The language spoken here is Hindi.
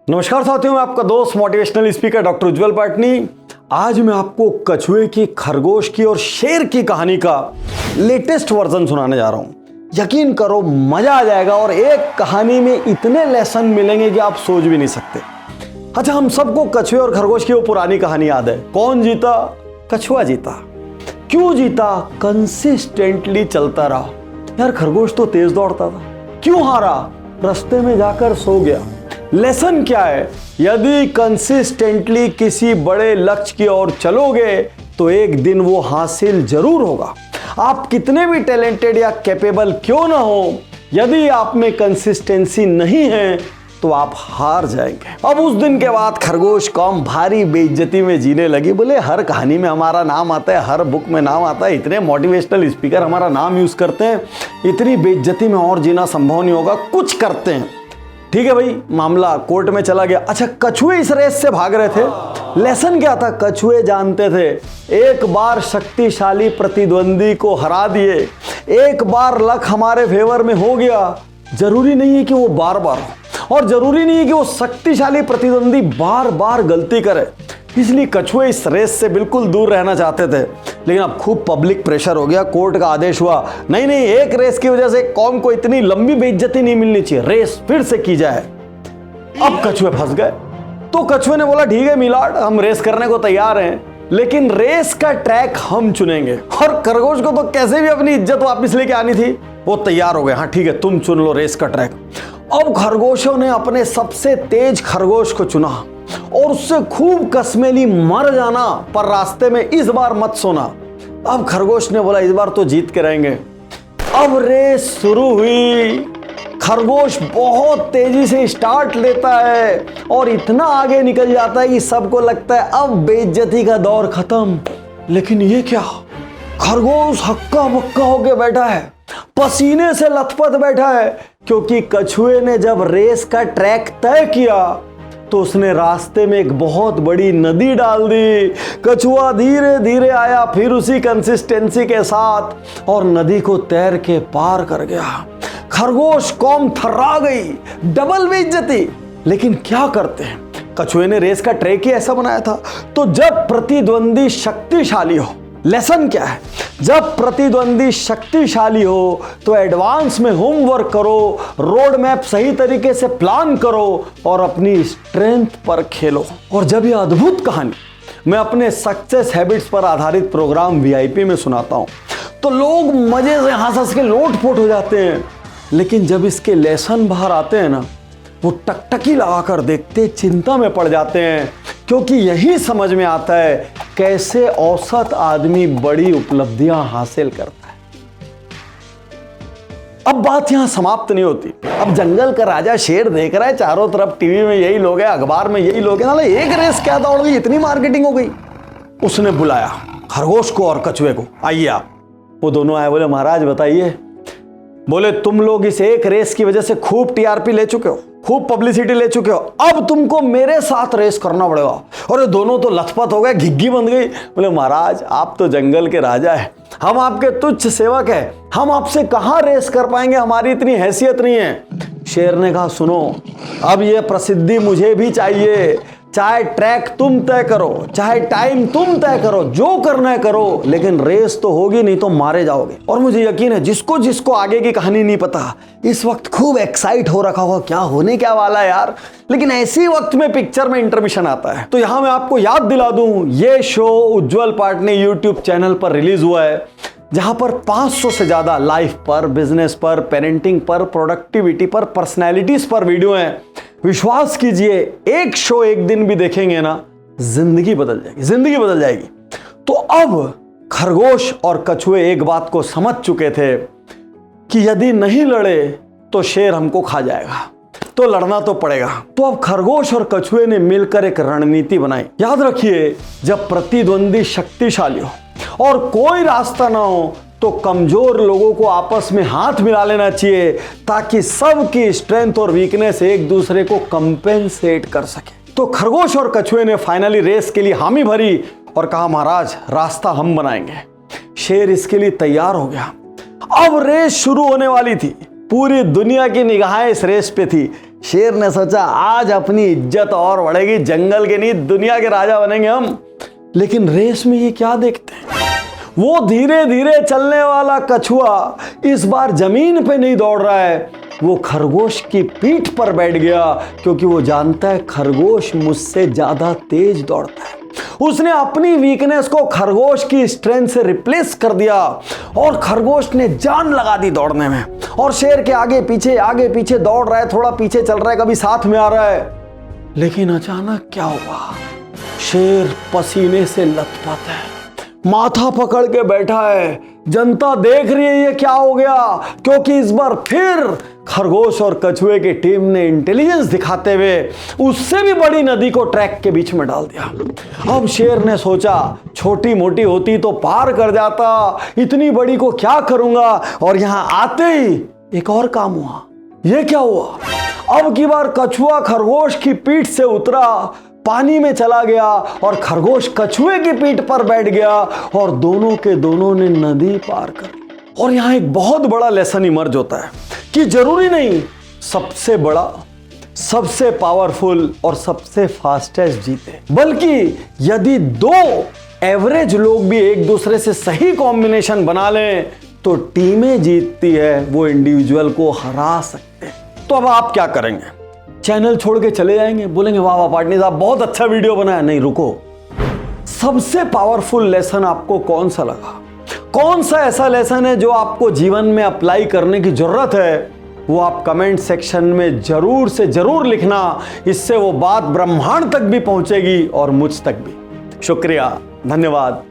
नमस्कार साथियों, मैं आपका दोस्त मोटिवेशनल स्पीकर डॉक्टर उज्जवल पाटनी। आज मैं आपको कछुए की, खरगोश की और शेर की कहानी का लेटेस्ट वर्जन सुनाने जा रहा हूं। यकीन करो मजा आ जाएगा और एक कहानी में इतने लेसन मिलेंगे कि आप सोच भी नहीं सकते। अच्छा, हम सबको कछुए और खरगोश की वो पुरानी कहानी याद है। कौन जीता? कछुआ जीता। क्यों जीता? कंसिस्टेंटली चलता रहा। यार खरगोश तो तेज दौड़ता था। क्यों हारा? रास्ते में जाकर सो गया। लेसन क्या है? यदि कंसिस्टेंटली किसी बड़े लक्ष्य की ओर चलोगे तो एक दिन वो हासिल जरूर होगा। आप कितने भी टैलेंटेड या कैपेबल क्यों ना हो, यदि आप में कंसिस्टेंसी नहीं है तो आप हार जाएंगे। अब उस दिन के बाद खरगोश कौम भारी बेइज्जती में जीने लगी। बोले हर कहानी में हमारा नाम आता है, हर बुक में नाम आता है, इतने मोटिवेशनल स्पीकर हमारा नाम यूज करते हैं, इतनी बेइज्जती में और जीना संभव नहीं होगा, कुछ करते हैं। ठीक है भाई, मामला कोर्ट में चला गया। अच्छा, कछुए इस रेस से भाग रहे थे। लेसन क्या था? कछुए जानते थे एक बार शक्तिशाली प्रतिद्वंदी को हरा दिए, एक बार लक हमारे फेवर में हो गया, जरूरी नहीं है कि वो बार बार हो, और जरूरी नहीं है कि वो शक्तिशाली प्रतिद्वंदी बार बार गलती करे। इसलिए कछुए इस रेस से बिल्कुल दूर रहना चाहते थे। लेकिन अब खूब पब्लिक प्रेशर हो गया, कोर्ट का आदेश हुआ, नहीं एक रेस की वजह से कौम को इतनी लंबी बेइज्जती नहीं मिलनी चाहिए, रेस फिर से की जाए। अब कछुए फंस गए। तो कछुए ने बोला ठीक है मिलाड, हम रेस करने को तैयार हैं, लेकिन रेस का ट्रैक हम चुनेंगे। और खरगोश को तो कैसे भी अपनी इज्जत वापस लेके आनी थी, वो तैयार हो गए। हाँ ठीक है, तुम चुन लो रेस का ट्रैक। अब खरगोशों ने अपने सबसे तेज खरगोश को चुना और उससे खूब कसमेली मर जाना, पर रास्ते में इस बार मत सोना। अब खरगोश ने बोला इस बार तो जीत के रहेंगे। अब रेस शुरू हुई। खरगोश बहुत तेजी से स्टार्ट लेता है और इतना आगे निकल जाता है कि सबको लगता है अब बेइज्जती का दौर खत्म। लेकिन ये क्या, खरगोश हक्का बक्का होके बैठा है, पसीने से लथपथ बैठा है, क्योंकि कछुए ने जब रेस का ट्रैक तय किया तो उसने रास्ते में एक बहुत बड़ी नदी डाल दी। कछुआ धीरे धीरे आया, फिर उसी कंसिस्टेंसी के साथ, और नदी को तैर के पार कर गया। खरगोश कौम थर्रा गई, डबल बेइज्जती। लेकिन क्या करते हैं, कछुए ने रेस का ट्रैक ही ऐसा बनाया था। तो जब प्रतिद्वंदी शक्तिशाली हो, लेसन क्या है, जब प्रतिद्वंदी शक्तिशाली हो तो एडवांस में होमवर्क करो, रोड मैप सही तरीके से प्लान करो और अपनी स्ट्रेंथ पर खेलो। और जब ये अद्भुत कहानी मैं अपने सक्सेस हैबिट्स पर आधारित प्रोग्राम VIP में सुनाता हूं तो लोग मजे से हंस के लोटपोट हो जाते हैं। लेकिन जब इसके लेसन बाहर आते हैं ना, वो टकटकी लगाकर देखते, चिंता में पड़ जाते हैं, क्योंकि यही समझ में आता है कैसे औसत आदमी बड़ी उपलब्धियां हासिल करता है। अब बात यहां समाप्त नहीं होती। अब जंगल का राजा शेर देख रहा है चारों तरफ, टीवी में यही लोग हैं, अखबार में यही लोग हैं, नाले एक रेस क्या दौड़ गई, इतनी मार्केटिंग हो गई। उसने बुलाया खरगोश को और कछुए को, आइए आप। वो दोनों आए, बोले महाराज बताइए। बोले तुम लोग इस एक रेस की वजह से खूब TRP ले चुके हो, खूब पब्लिसिटी ले चुके हो, अब तुमको मेरे साथ रेस करना पड़ेगा। और ये दोनों तो लथपथ हो गए, घिग्गी बन गई। बोले महाराज आप तो जंगल के राजा हैं, हम आपके तुच्छ सेवक हैं, हम आपसे कहां रेस कर पाएंगे, हमारी इतनी हैसियत नहीं है। शेर ने कहा सुनो, अब ये प्रसिद्धि मुझे भी चाहिए, चाहे ट्रैक तुम तय करो, चाहे टाइम तुम तय करो, जो करना है करो, लेकिन रेस तो होगी नहीं तो मारे जाओगे। और मुझे यकीन है जिसको जिसको आगे की कहानी नहीं पता, इस वक्त खूब एक्साइट हो रखा होगा, क्या होने क्या वाला है यार। लेकिन ऐसी वक्त में पिक्चर में इंटरमिशन आता है। तो यहां मैं आपको याद दिला दूं, ये शो उज्जवल पाटनी YouTube चैनल पर रिलीज हुआ है, जहां पर 500 से ज्यादा लाइफ पर, बिजनेस पर, पेरेंटिंग पर, प्रोडक्टिविटी पर, पर्सनैलिटीज पर वीडियो हैं। विश्वास कीजिए एक शो एक दिन भी देखेंगे ना, जिंदगी बदल जाएगी, जिंदगी बदल जाएगी। तो अब खरगोश और कछुए एक बात को समझ चुके थे कि यदि नहीं लड़े तो शेर हमको खा जाएगा, तो लड़ना तो पड़ेगा। तो अब खरगोश और कछुए ने मिलकर एक रणनीति बनाई। याद रखिए, जब प्रतिद्वंदी शक्तिशाली हो और कोई रास्ता ना हो तो कमजोर लोगों को आपस में हाथ मिला लेना चाहिए, ताकि सबकी स्ट्रेंथ और वीकनेस एक दूसरे को कंपेंसेट कर सके। तो खरगोश और कछुए ने फाइनली रेस के लिए हामी भरी और कहा महाराज रास्ता हम बनाएंगे। शेर इसके लिए तैयार हो गया। अब रेस शुरू होने वाली थी, पूरी दुनिया की निगाहें इस रेस पे थी। शेर ने सोचा आज अपनी इज्जत और बढ़ेगी, जंगल के नहीं दुनिया के राजा बनेंगे हम। लेकिन रेस में ये क्या देखते हैं, वो धीरे धीरे चलने वाला कछुआ इस बार जमीन पे नहीं दौड़ रहा है, वो खरगोश की पीठ पर बैठ गया, क्योंकि वो जानता है खरगोश मुझसे ज्यादा तेज दौड़ता है। उसने अपनी वीकनेस को खरगोश की स्ट्रेंथ से रिप्लेस कर दिया और खरगोश ने जान लगा दी दौड़ने में, और शेर के आगे पीछे दौड़ रहा है, थोड़ा पीछे चल रहा है, कभी साथ में आ रहा है। लेकिन अचानक क्या हुआ, शेर पसीने से लथपथ है, माथा पकड़ के बैठा है। जनता देख रही है ये क्या हो गया, क्योंकि इस बार फिर खरगोश और कछुए की टीम ने इंटेलिजेंस दिखाते हुए उससे भी बड़ी नदी को ट्रैक के बीच में डाल दिया। अब शेर ने सोचा छोटी मोटी होती तो पार कर जाता, इतनी बड़ी को क्या करूंगा। और यहां आते ही एक और काम हुआ। ये क्या हुआ, अब की बार कछुआ खरगोश की पीठ से उतरा, पानी में चला गया और खरगोश कछुए की पीठ पर बैठ गया, और दोनों के दोनों ने नदी पार कर ली। और यहां एक बहुत बड़ा लेसन इमर्ज होता है कि जरूरी नहीं सबसे बड़ा, सबसे पावरफुल और सबसे फास्टेस्ट जीते, बल्कि यदि दो एवरेज लोग भी एक दूसरे से सही कॉम्बिनेशन बना लें तो टीमें जीतती है, वो इंडिविजुअल को हरा सकते हैं। तो अब आप क्या करेंगे, चैनल छोड़ के चले जाएंगे, बोलेंगे वाह वाह पाटनी साहब बहुत अच्छा वीडियो बनाया? नहीं, रुको, सबसे पावरफुल लेसन आपको कौन सा लगा, कौन सा ऐसा लेसन है जो आपको जीवन में अप्लाई करने की जरूरत है, वो आप कमेंट सेक्शन में जरूर से जरूर लिखना। इससे वो बात ब्रह्मांड तक भी पहुंचेगी और मुझ तक भी। शुक्रिया, धन्यवाद।